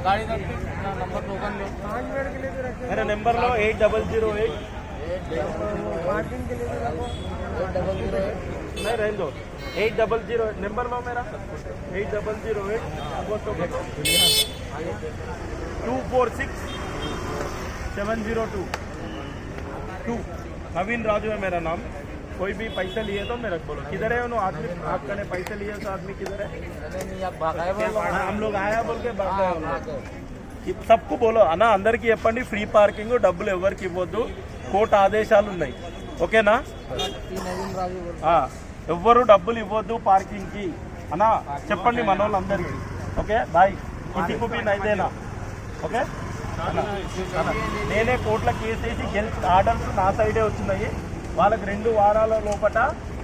गाड़ी number token लो। मेरा number लो 8008 नहीं रहने दो 8008 नंबर लो मेरा 8008 246 702 2 नवीन राजू है मेरा नाम। कोई भी पैसे लिए तो मेरे को बोलो किधर है उन्होंने आदमी आपका ने पैसे लिए तो आदमी किधर है? हम लोग आया बोल के सबको बोलो అన్న అందరికీ చెప్పండి ఫ్రీ పార్కింగ్ డబ్బులు ఎవరికి ఇవ్వద్దు కోర్టు ఆదేశాలు ఉన్నాయి ఓకేనా ఎవ్వరు డబ్బులు ఇవ్వద్దు పార్కింగ్ కి అన్న చెప్పండి మన వాళ్ళందరికీ ఓకే బాయ్ కిసికు भी नहीं देना ఓకే నేనే కోర్టులో కేసు వేసి ఆర్డర్స్ నా సైడే వచ్చినాయి వాళ్ళకి 2 వారాల లోపల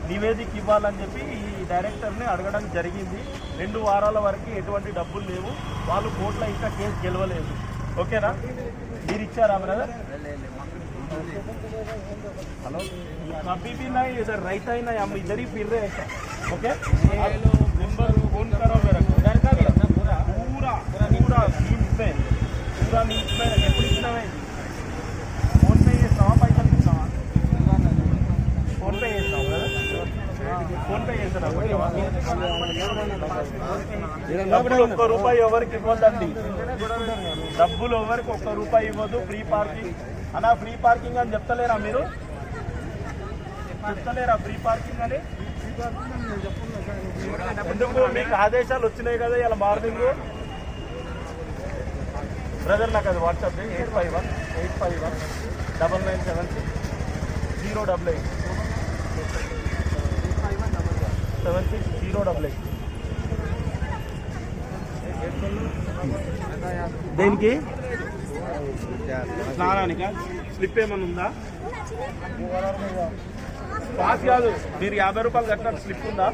నివేదిక ఇవ్వాలని చెప్పి ఈ డైరెక్టర్ని అడగడం జరిగింది 2 వారాల వరకు ఎటువంటి డబ్బులు లేవు వాళ్ళు కోర్టులో ఇంకా కేసు గెలవలేదు ఓకేనా మీరు ఇచ్చారా బ్రదర్ हेलो कभी भी नहीं इधर रहता ही नहीं हम इधर ही फिर रहे हैं ओके नंबर फोन करो मेरा घर का भी पूरा पूरा नीट में ఎప్పుడు ఇచ్చినావే ఫోన్ పే చేస్తావా పైసలు ఇస్తావా ఫోన్ పే చేస్తావు కదా ఫోన్ పే చేస్తారా డబ్బులు ₹1 ఎవరికి ఇవ్వద్దండి డబ్బులు ఎవరికి ₹1 ఇవ్వద్దు ఫ్రీ పార్కింగ్ అన్నా ఫ్రీ పార్కింగ్ అని చెప్తలేరా మీరు చెప్తలేరా ఫ్రీ పార్కింగ్ అని ఎందుకు మీకు ఆదేశాలు వచ్చినాయి కదా ఇలా మార్నింగ్ బ్రదర్ నాకు అది వాట్సాప్ 8519976088 76088 దేనికి స్నానానికా స్లిప్ ఏమన్నా ఉందా పాస్ కాదు మీరు ₹50 కట్టినట్టు స్లిప్ ఉందా